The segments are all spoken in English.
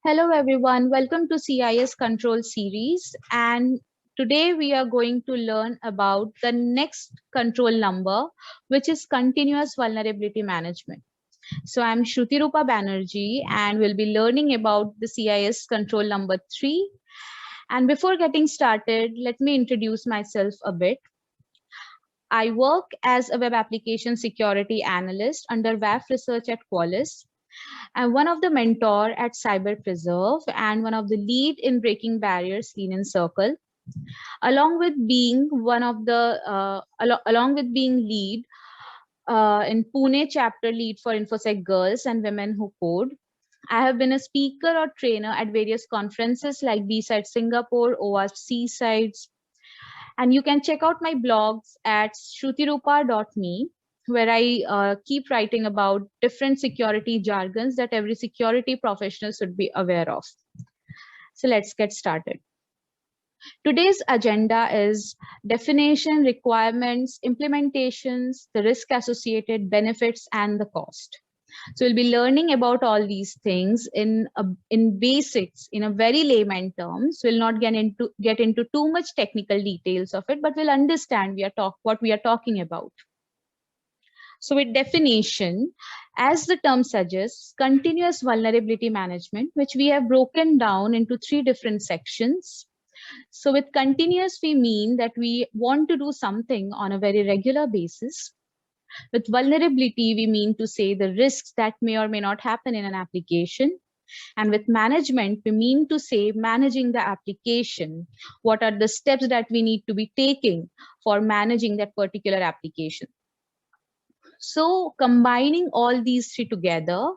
Hello everyone, welcome to CIS Control series, and today we are going to learn about the next control number, which is continuous vulnerability management. So I'm Shruti Rupa Banerjee and we'll be learning about the CIS control number 3. And before getting started, let me introduce myself a bit. I work as a web application security analyst under WAF research at Qualys. I'm one of the mentor at Cyber Preserve and one of the lead in breaking barriers Lean in Circle. Along with being along with being lead in Pune chapter lead for InfoSec Girls and Women Who Code, I have been a speaker or trainer at various conferences like B-Side Singapore, OWASP C-Sides, and you can check out my blogs at shrutirupa.me, where I keep writing about different security jargons that every security professional should be aware of. So let's get started. Today's agenda is definition, requirements, implementations, the risk associated, benefits, and the cost. So we'll be learning about all these things in basics, in a very layman terms. We'll not get into too much technical details of it, but we'll understand what we are talking about. So with definition, as the term suggests, continuous vulnerability management, which we have broken down into 3 different sections. So with continuous, we mean that we want to do something on a very regular basis. With vulnerability, we mean to say the risks that may or may not happen in an application. And with management, we mean to say managing the application. What are the steps that we need to be taking for managing that particular application? So combining all these 3 together,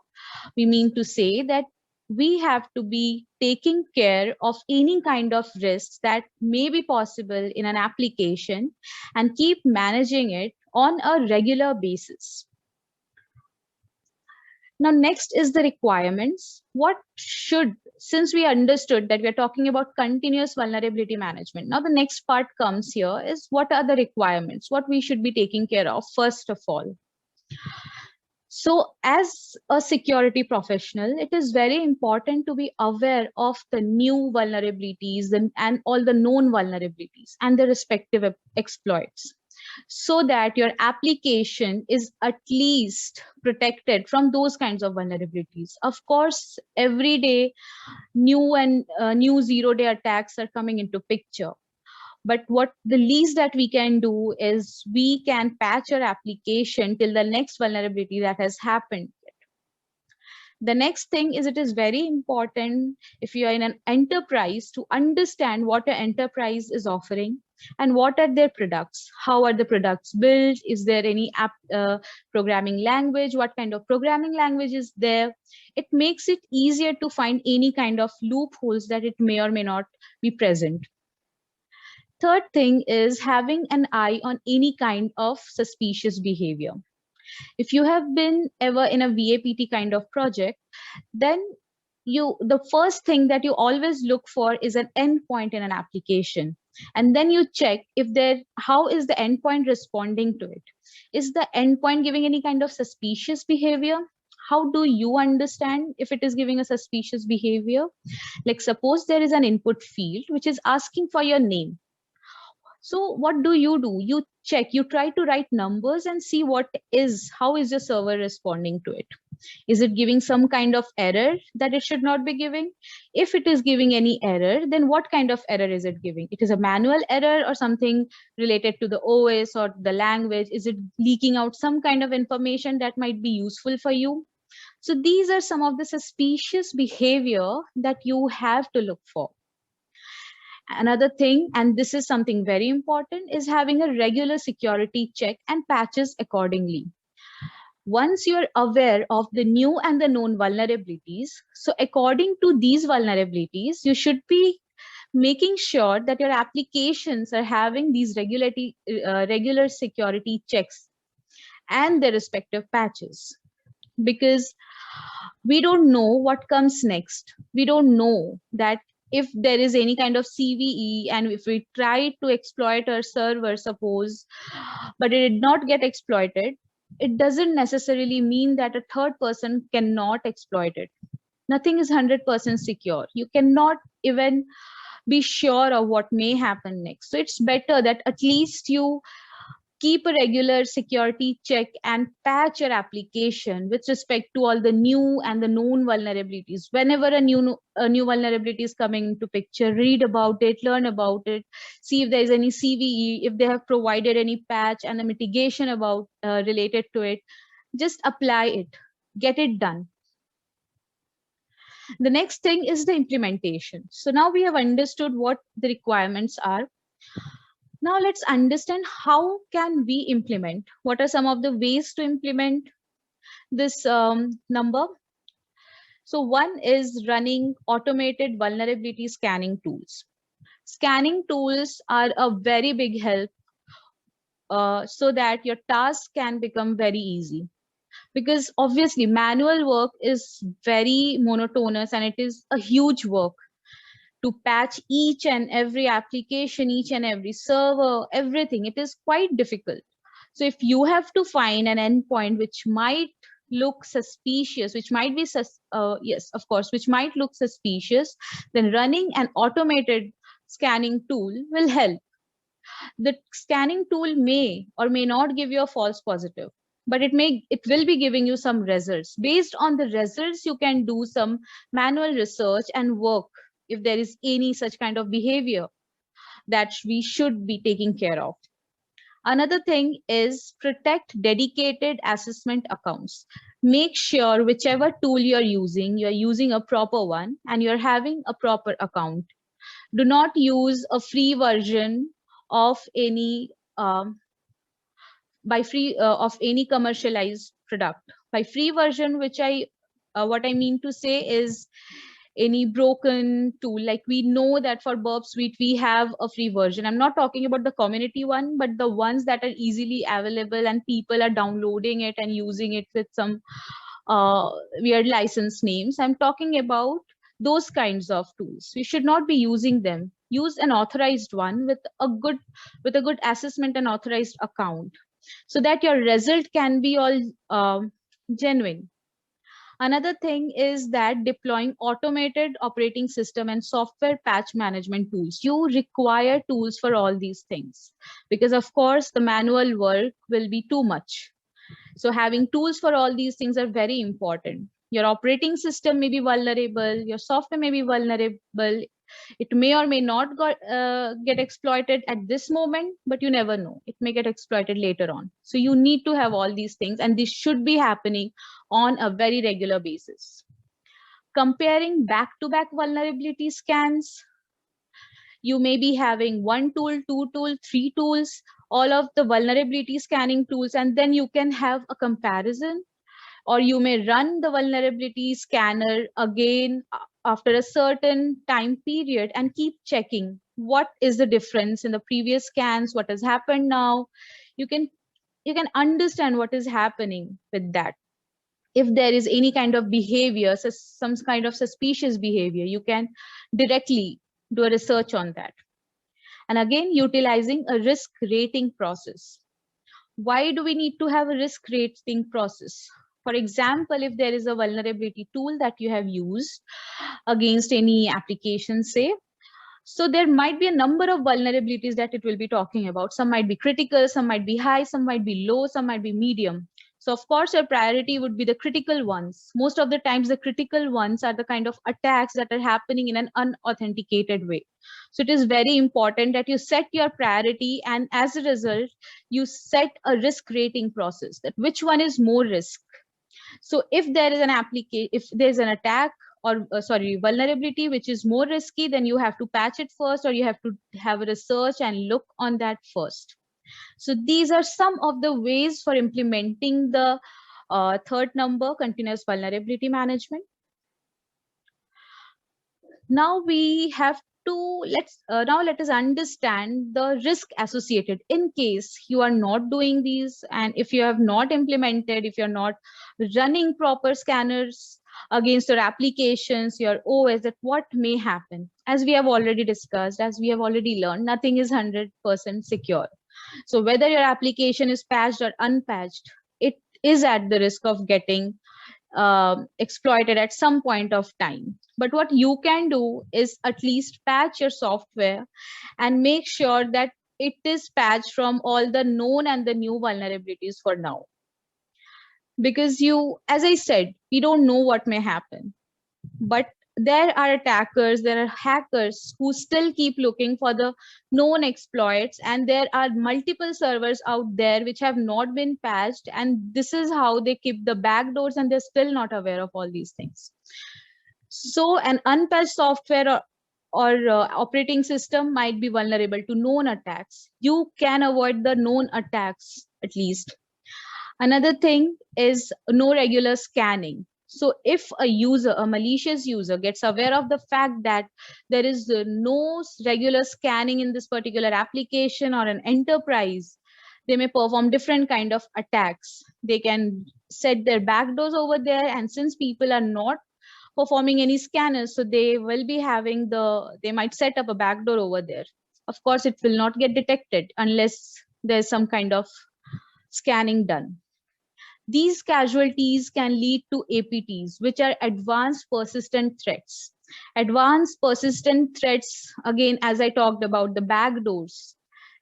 we mean to say that we have to be taking care of any kind of risks that may be possible in an application and keep managing it on a regular basis. Now, next is the requirements. Since we understood that we're talking about continuous vulnerability management, now the next part comes here is what are the requirements, what we should be taking care of first of all. So as a security professional, it is very important to be aware of the new vulnerabilities and all the known vulnerabilities and the respective exploits, so that your application is at least protected from those kinds of vulnerabilities. Of course, every day, new zero-day attacks are coming into picture. But what the least that we can do is we can patch our application till the next vulnerability that has happened. The next thing is it is very important if you are in an enterprise to understand what an enterprise is offering and what are their products. How are the products built? Is there any programming language? What kind of programming language is there? It makes it easier to find any kind of loopholes that it may or may not be present. Third thing is having an eye on any kind of suspicious behavior. If you have been ever in a VAPT kind of project, then the first thing that you always look for is an endpoint in an application. And then you check how is the endpoint responding to it? Is the endpoint giving any kind of suspicious behavior? How do you understand if it is giving a suspicious behavior? Like suppose there is an input field which is asking for your name. So what do? You check, you try to write numbers and see how is your server responding to it. Is it giving some kind of error that it should not be giving? If it is giving any error, then what kind of error is it giving? It is a manual error or something related to the OS or the language? Is it leaking out some kind of information that might be useful for you? So these are some of the suspicious behavior that you have to look for. Another thing, and this is something very important, is having a regular security check and patches accordingly. Once you're aware of the new and the known vulnerabilities, so according to these vulnerabilities, you should be making sure that your applications are having these regular security checks and their respective patches. Because we don't know what comes next. We don't know that if there is any kind of CVE and if we try to exploit our server, suppose, but it did not get exploited, it doesn't necessarily mean that a third person cannot exploit it. Nothing is 100% secure. You cannot even be sure of what may happen next. So it's better that at least you keep a regular security check and patch your application with respect to all the new and the known vulnerabilities. Whenever a new vulnerability is coming into picture, read about it, learn about it, see if there is any CVE, if they have provided any patch and a mitigation about related to it. Just apply it, get it done. The next thing is the implementation. So now we have understood what the requirements are. Now let's understand how can we implement. What are some of the ways to implement this number? So one is running automated vulnerability scanning tools. Scanning tools are a very big help so that your task can become very easy. Because obviously manual work is very monotonous and it is a huge work to patch each and every application, each and every server, everything. It is quite difficult. So if you have to find an endpoint which might look suspicious, which might be, yes, of course, which might look suspicious, then running an automated scanning tool will help. The scanning tool may or may not give you a false positive, but it will be giving you some results. Based on the results, you can do some manual research and work if there is any such kind of behavior that we should be taking care of. Another thing is protect dedicated assessment accounts. Make sure whichever tool you're using a proper one and you're having a proper account. Do not use a free version of any of any commercialized product. By free version, which what I mean to say is any broken tool. Like we know that for Burp Suite, we have a free version. I'm not talking about the community one, but the ones that are easily available and people are downloading it and using it with some weird license names. I'm talking about those kinds of tools. We should not be using them. Use an authorized one with a good assessment and authorized account, so that your result can be all genuine. Another thing is that deploying automated operating system and software patch management tools. You require tools for all these things because, of course, the manual work will be too much. So having tools for all these things are very important. Your operating system may be vulnerable, your software may be vulnerable. It may or may not get exploited at this moment, but you never know. It may get exploited later on. So you need to have all these things, and this should be happening on a very regular basis. Comparing back-to-back vulnerability scans. You may be having one tool, two tools, three tools, all of the vulnerability scanning tools, and then you can have a comparison. Or you may run the vulnerability scanner again after a certain time period and keep checking what is the difference in the previous scans, what has happened now. You can understand what is happening with that. If there is any kind of behavior, some kind of suspicious behavior, you can directly do a research on that. And again, utilizing a risk rating process. Why do we need to have a risk rating process? For example, if there is a vulnerability tool that you have used against any application, say, so there might be a number of vulnerabilities that it will be talking about. Some might be critical, some might be high, some might be low, some might be medium. So of course, your priority would be the critical ones. Most of the times, the critical ones are the kind of attacks that are happening in an unauthenticated way. So it is very important that you set your priority, and as a result, you set a risk rating process, that which one is more risk. So if there is an if there's an attack or vulnerability which is more risky, then you have to patch it first, or you have to have a research and look on that first. So these are some of the ways for implementing the third number, continuous vulnerability management. Now we have to let us understand the risk associated in case you are not doing these, and if you have not implemented, if you're not running proper scanners against your applications, your OS, that what may happen. As we have already discussed, as we have already learned, nothing is 100% secure. So whether your application is patched or unpatched, it is at the risk of getting exploited at some point of time. But what you can do is at least patch your software and make sure that it is patched from all the known and the new vulnerabilities for now. Because as I said, we don't know what may happen, but there are attackers, there are hackers who still keep looking for the known exploits, and there are multiple servers out there which have not been patched, and this is how they keep the backdoors, and they're still not aware of all these things. So an unpatched software or operating system might be vulnerable to known attacks. You can avoid the known attacks at least. Another thing is no regular scanning. So if a malicious user gets aware of the fact that there is no regular scanning in this particular application or an enterprise, they may perform different kind of attacks. They can set their backdoors over there, and since people are not performing any scanners, so they will be having they might set up a backdoor over there. Of course, it will not get detected unless there's some kind of scanning done. These casualties can lead to APTs, which are advanced persistent threats. Advanced persistent threats, again, as I talked about the backdoors,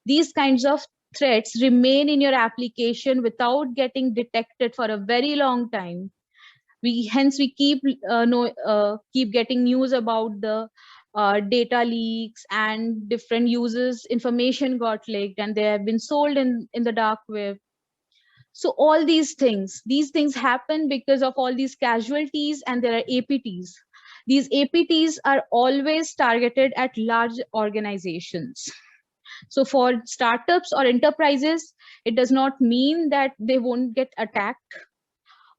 these kinds of threats remain in your application without getting detected for a very long time. Hence we keep getting news about the data leaks and different users' information got leaked and they have been sold in the dark web. So all these things happen because of all these casualties, and there are APTs. These APTs are always targeted at large organizations. So for startups or enterprises, it does not mean that they won't get attacked.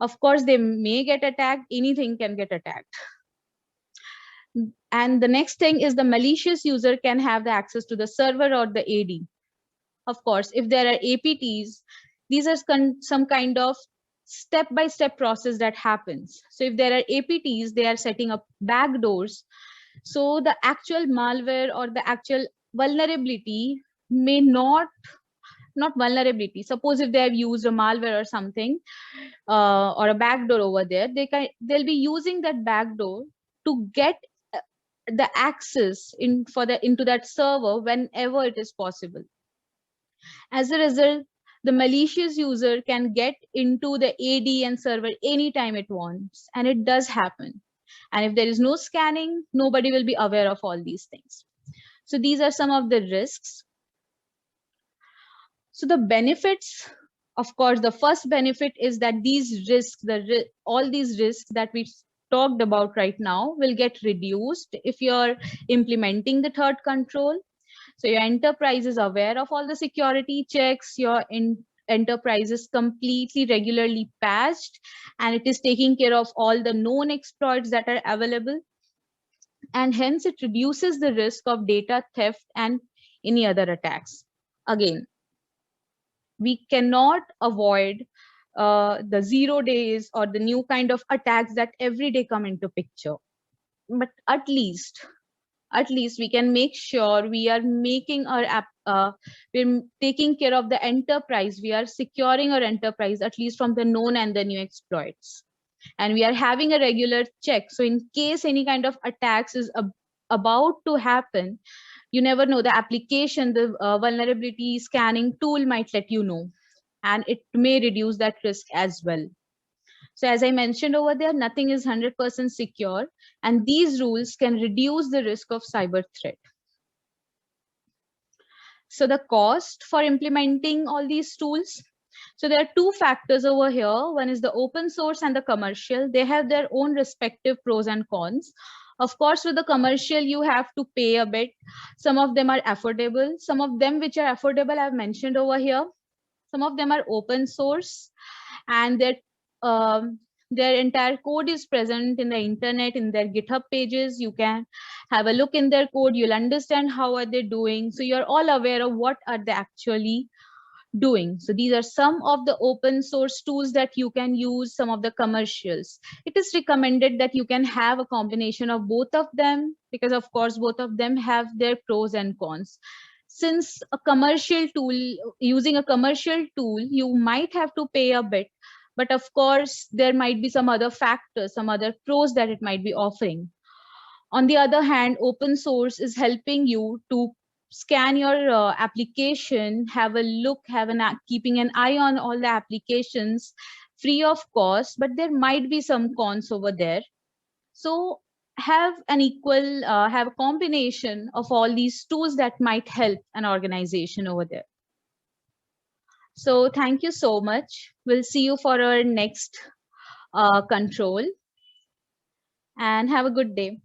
Of course, they may get attacked. Anything can get attacked. And the next thing is the malicious user can have the access to the server or the AD. Of course, if there are APTs, these are some kind of step-by-step process that happens. So if there are APTs, they are setting up backdoors. So the actual malware or the actual vulnerability may not vulnerability. Suppose if they have used a malware or something or a backdoor over there, they'll be using that backdoor to get the access into that server whenever it is possible. As a result, the malicious user can get into the AD and server anytime it wants, and it does happen. And if there is no scanning, nobody will be aware of all these things. So these are some of the risks. So the benefits, of course, the first benefit is that these risks, all these risks that we talked about right now will get reduced if you're implementing the third control. So your enterprise is aware of all the security checks, your enterprise is completely regularly patched, and it is taking care of all the known exploits that are available. And hence it reduces the risk of data theft and any other attacks. Again, we cannot avoid the 0 days or the new kind of attacks that every day come into picture. But at least we can make sure we are making our app, we're taking care of the enterprise. We are securing our enterprise, at least from the known and the new exploits. And we are having a regular check. So in case any kind of attacks is about to happen, you never know, the application, the vulnerability scanning tool might let you know, and it may reduce that risk as well. So as I mentioned over there, nothing is 100% secure, and these rules can reduce the risk of cyber threat. So the cost for implementing all these tools. So there are two factors over here. One is the open source and the commercial. They have their own respective pros and cons. Of course, with the commercial, you have to pay a bit. Some of them are affordable. Some of them which are affordable, I've mentioned over here. Some of them are open source, and their entire code is present in the internet, in their GitHub pages. You can have a look in their code. You'll understand how are they doing. So you're all aware of what are they actually doing. So these are some of the open source tools that you can use, some of the commercials. It is recommended that you can have a combination of both of them, because of course, both of them have their pros and cons. Since a commercial tool, using a commercial tool, you might have to pay a bit, But of course, there might be some other factors, some other pros that it might be offering. On the other hand, open source is helping you to scan your application, have a look, keeping an eye on all the applications free of cost, but there might be some cons over there. So have a combination of all these tools that might help an organization over there. So thank you so much. We'll see you for our next control, and have a good day.